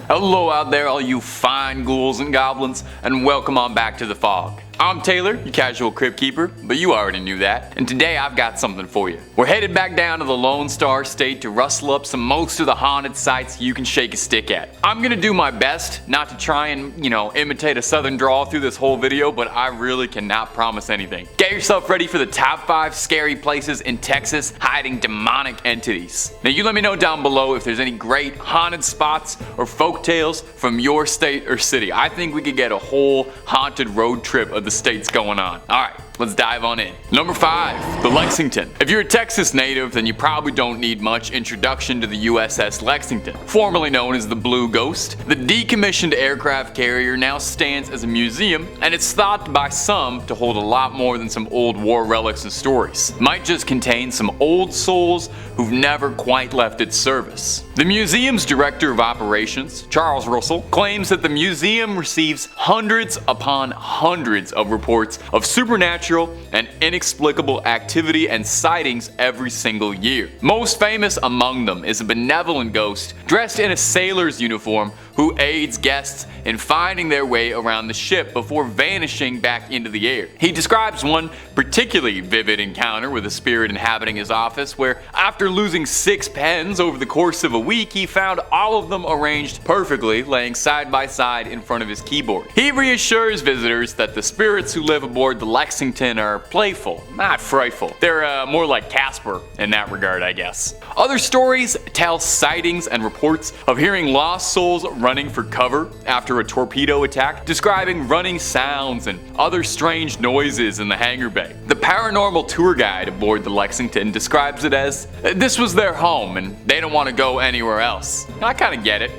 Hello out there, all you fine ghouls and goblins, and welcome on back to the fog. I'm Taylor, your casual crypt keeper, but you already knew that. And today I've got something for you. We're headed back down to the Lone Star State to rustle up most of the haunted sites you can shake a stick at. I'm gonna do my best not to try and, imitate a southern drawl through this whole video, but I really cannot promise anything. Get yourself ready for the top 5 scary places in Texas hiding demonic entities. Now you let me know down below if there's any great haunted spots or folk tales from your state or city. I think we could get a whole haunted road trip of the states going on. Alright, let's dive on in. Number 5, the Lexington. If you're a Texas native, then you probably don't need much introduction to the USS Lexington. Formerly known as the Blue Ghost, the decommissioned aircraft carrier now stands as a museum, and it's thought by some to hold a lot more than some old war relics and stories. It might just contain some old souls who've never quite left its service. The museum's director of operations, Charles Russell, claims that the museum receives hundreds upon hundreds of reports of supernatural and inexplicable activity and sightings every single year. Most famous among them is a benevolent ghost dressed in a sailor's uniform who aids guests in finding their way around the ship before vanishing back into the air. He describes one particularly vivid encounter with a spirit inhabiting his office where, after losing 6 pens over the course of a week, he found all of them arranged perfectly, laying side by side in front of his keyboard. He reassures visitors that the spirits who live aboard the Lexington are playful, not frightful. They're more like Casper in that regard, I guess. Other stories tell sightings and reports of hearing lost souls running for cover after a torpedo attack, describing running sounds and other strange noises in the hangar bay. The paranormal tour guide aboard the Lexington describes it as, this was their home and they don't want to go anywhere else. I kinda get it,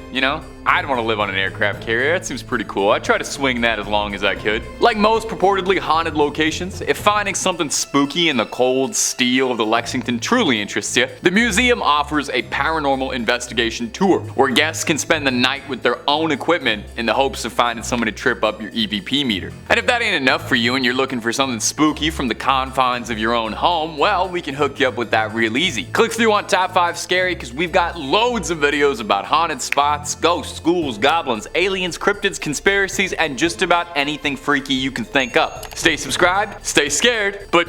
I'd want to live on an aircraft carrier. That seems pretty cool. I'd try to swing that as long as I could. Like most purportedly haunted locations, if finding something spooky in the cold steel of the Lexington truly interests you, the museum offers a paranormal investigation tour where guests can spend the night with their own equipment in the hopes of finding someone to trip up your EVP meter. And if that ain't enough for you and you're looking for something spooky from the confines of your own home, well, we can hook you up with that real easy. Click through on Top 5 Scary because we've got loads of videos about haunted spots, ghosts, ghouls, goblins, aliens, cryptids, conspiracies, and just about anything freaky you can think up. Stay subscribed, stay scared, but,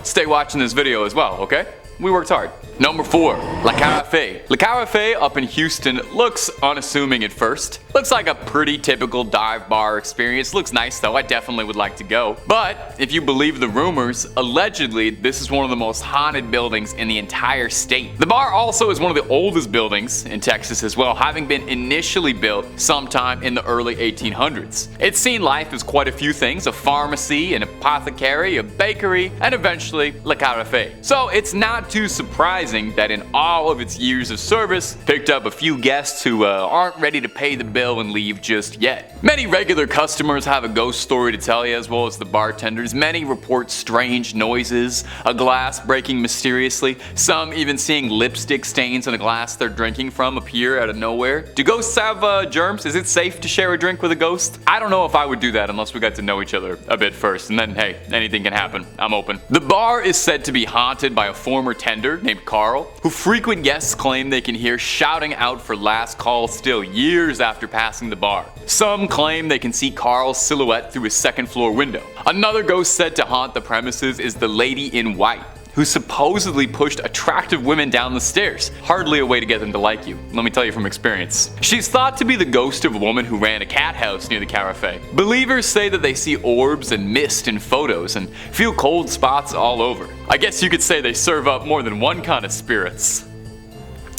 stay watching this video as well, okay? We worked hard. Number 4, La Carafe. La Carafe up in Houston looks unassuming at first. Looks like a pretty typical dive bar experience. Looks nice though, I definitely would like to go. But if you believe the rumors, allegedly this is one of the most haunted buildings in the entire state. The bar also is one of the oldest buildings in Texas as well, having been initially built sometime in the early 1800s. It's seen life as quite a few things: a pharmacy, an apothecary, a bakery, and eventually La Carafe. So it's not too surprising that in all of its years of service, picked up a few guests who aren't ready to pay the bill and leave just yet. Many regular customers have a ghost story to tell you, as well as the bartenders. Many report strange noises, a glass breaking mysteriously, some even seeing lipstick stains on a glass they're drinking from appear out of nowhere. Do ghosts have germs? Is it safe to share a drink with a ghost? I don't know if I would do that unless we got to know each other a bit first, and then hey, anything can happen. I'm open. The bar is said to be haunted by a former tender named Carl, who frequent guests claim they can hear shouting out for last call still years after passing the bar. Some claim they can see Carl's silhouette through his second-floor window. Another ghost said to haunt the premises is the Lady in White, who supposedly pushed attractive women down the stairs. Hardly a way to get them to like you, let me tell you from experience. She's thought to be the ghost of a woman who ran a cat house near the Carafe. Believers say that they see orbs and mist in photos and feel cold spots all over. I guess you could say they serve up more than one kind of spirits.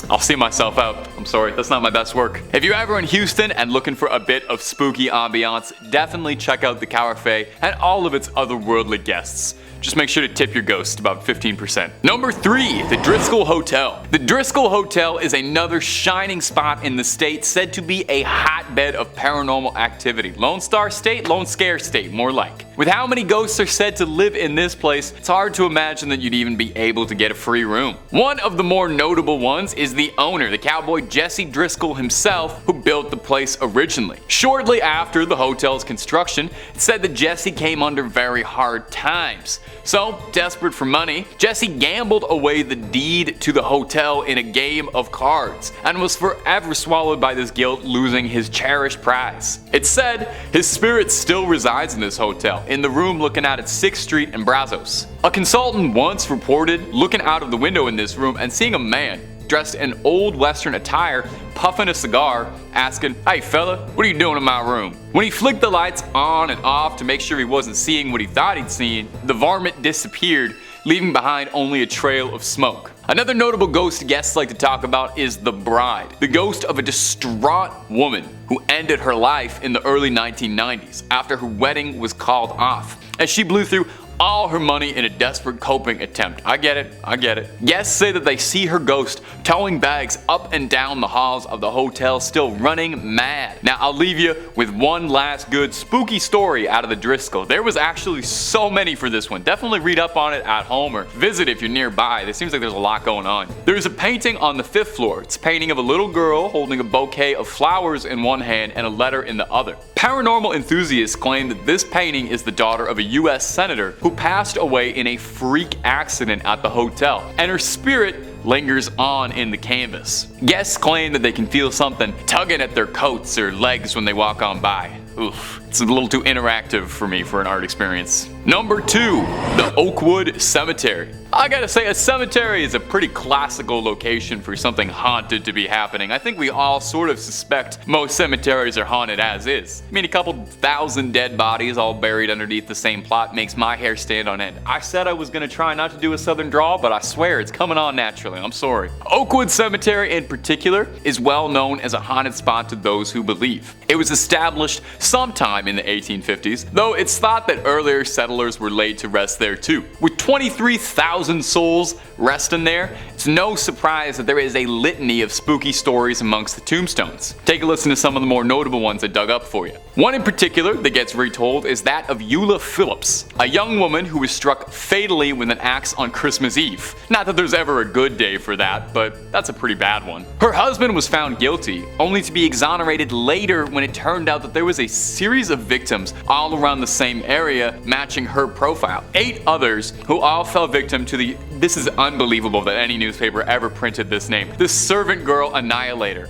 I'll see myself out. I'm sorry, that's not my best work. If you're ever in Houston and looking for a bit of spooky ambiance, definitely check out the Carafe and all of its otherworldly guests. Just make sure to tip your ghost about 15%. Number 3, the Driskill Hotel. The Driskill Hotel is another shining spot in the state, said to be a hotbed of paranormal activity. Lone Star State, Lone Scare State, more like. With how many ghosts are said to live in this place, it's hard to imagine that you'd even be able to get a free room. One of the more notable ones is the owner, the cowboy Jesse Driskill himself, who built the place originally. Shortly after the hotel's construction, it's said that Jesse came under very hard times. So, desperate for money, Jesse gambled away the deed to the hotel in a game of cards, and was forever swallowed by this guilt, losing his cherished prize. It's said his spirit still resides in this hotel, in the room looking out at 6th Street and Brazos. A consultant once reported looking out of the window in this room and seeing a man dressed in old western attire, puffing a cigar, asking, "Hey fella, what are you doing in my room?" When he flicked the lights on and off to make sure he wasn't seeing what he thought he'd seen, the varmint disappeared, leaving behind only a trail of smoke. Another notable ghost guests like to talk about is the Bride, the ghost of a distraught woman who ended her life in the early 1990s after her wedding was called off, as she blew through all her money in a desperate coping attempt. I get it. Guests say that they see her ghost towing bags up and down the halls of the hotel, still running mad. Now I'll leave you with one last good spooky story out of the Driskill. There was actually so many for this one. Definitely read up on it at home or visit if you're nearby. It seems like there's a lot going on. There's a painting on the 5th floor. It's a painting of a little girl holding a bouquet of flowers in one hand and a letter in the other. Paranormal enthusiasts claim that this painting is the daughter of a US senator who passed away in a freak accident at the hotel, and her spirit lingers on in the canvas. Guests claim that they can feel something tugging at their coats or legs when they walk on by. Oof, it's a little too interactive for me for an art experience. Number 2, the Oakwood Cemetery. I gotta say, a cemetery is a pretty classical location for something haunted to be happening. I think we all sort of suspect most cemeteries are haunted as is. I mean, a couple thousand dead bodies all buried underneath the same plot makes my hair stand on end. I said I was gonna try not to do a southern drawl, but I swear it's coming on naturally. I'm sorry. Oakwood Cemetery in particular is well known as a haunted spot to those who believe. It was established sometime in the 1850s, though it's thought that earlier settlers were laid to rest there too. With 23,000 souls resting there, it's no surprise that there is a litany of spooky stories amongst the tombstones. Take a listen to some of the more notable ones I dug up for you. One in particular that gets retold is that of Eula Phillips, a young woman who was struck fatally with an axe on Christmas Eve. Not that there's ever a good day for that, but that's a pretty bad one. Her husband was found guilty, only to be exonerated later when it turned out that there was a series of victims all around the same area matching her profile. 8 others who all fell victim to this is unbelievable that any newspaper ever printed this name, the Servant Girl Annihilator.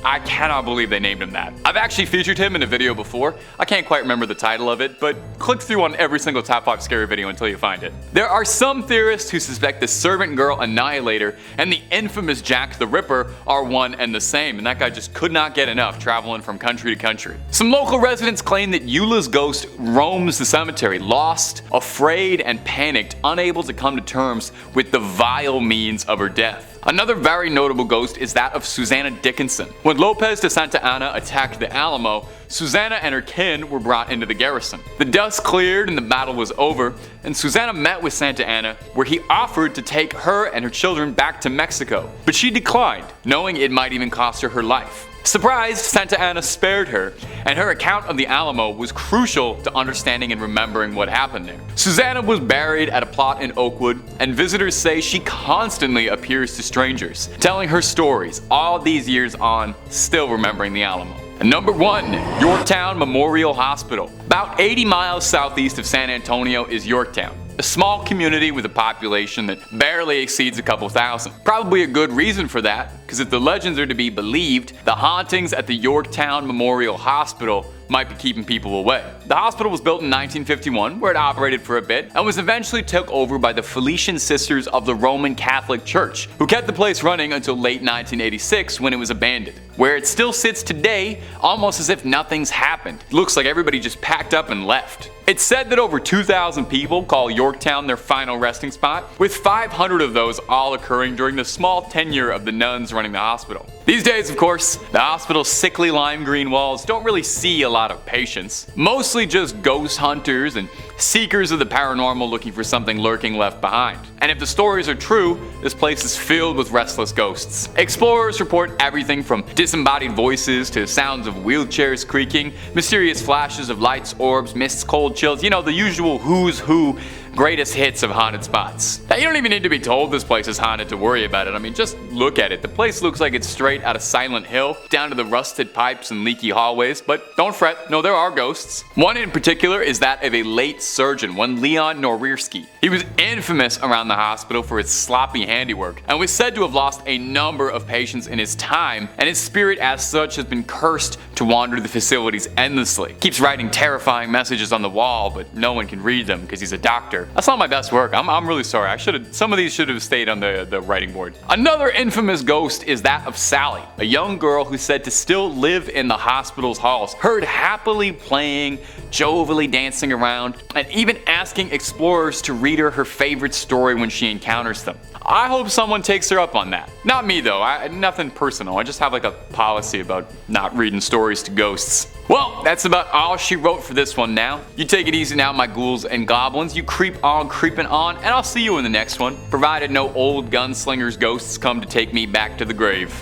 I cannot believe they named him that. I've actually featured him in a video before. I can't quite remember the title of it, but click through on every single top 5 scary video until you find it. There are some theorists who suspect the Servant Girl Annihilator and the infamous Jack the Ripper are one and the same, and that guy just could not get enough traveling from country to country. Some local residents claim that Eula's ghost roams the cemetery, lost, afraid, and panicked, unable to come to terms with the vile means of her death. Another very notable ghost is that of Susanna Dickinson. When Lopez de Santa Anna attacked the Alamo, Susanna and her kin were brought into the garrison. The dust cleared and the battle was over, and Susanna met with Santa Anna, where he offered to take her and her children back to Mexico, but she declined, knowing it might even cost her her life. Surprised, Santa Anna spared her, and her account of the Alamo was crucial to understanding and remembering what happened there. Susanna was buried at a plot in Oakwood, and visitors say she constantly appears to strangers, telling her stories all these years on, still remembering the Alamo. And number 1, Yorktown Memorial Hospital. About 80 miles southeast of San Antonio is Yorktown, a small community with a population that barely exceeds a couple thousand. Probably a good reason for that, because if the legends are to be believed, the hauntings at the Yorktown Memorial Hospital might be keeping people away. The hospital was built in 1951, where it operated for a bit, and was eventually took over by the Felician Sisters of the Roman Catholic Church, who kept the place running until late 1986 when it was abandoned. Where it still sits today, almost as if nothing's happened. It looks like everybody just packed up and left. It's said that over 2,000 people call Yorktown their final resting spot, with 500 of those all occurring during the small tenure of the nuns running the hospital. These days, of course, the hospital's sickly lime green walls don't really see a lot of patients. Mostly just ghost hunters and seekers of the paranormal looking for something lurking left behind. And if the stories are true, this place is filled with restless ghosts. Explorers report everything from disembodied voices to sounds of wheelchairs creaking, mysterious flashes of lights, orbs, mists, cold chills, you know, the usual who's who greatest hits of haunted spots. Now, you don't even need to be told this place is haunted to worry about it. I mean, just look at it. The place looks like it's straight out of Silent Hill, down to the rusted pipes and leaky hallways, but don't fret, no, there are ghosts. One in particular is that of a late surgeon, one Leon Norierski. He was infamous around the hospital for his sloppy handiwork, and was said to have lost a number of patients in his time, and his spirit as such has been cursed to wander the facilities endlessly. Keeps writing terrifying messages on the wall, but no one can read them because he's a doctor. That's not my best work. I'm really sorry. Some of these should have stayed on the writing board. Another infamous ghost is that of Sally, a young girl who's said to still live in the hospital's halls, heard happily playing, jovially dancing around, and even asking explorers to read her favorite story when she encounters them. I hope someone takes her up on that. Not me though, nothing personal. I just have like a policy about not reading stories to ghosts. Well, that's about all she wrote for this one now. You take it easy now, my ghouls and goblins. You creep on creeping on, and I'll see you in the next one, provided no old gunslingers ghosts come to take me back to the grave.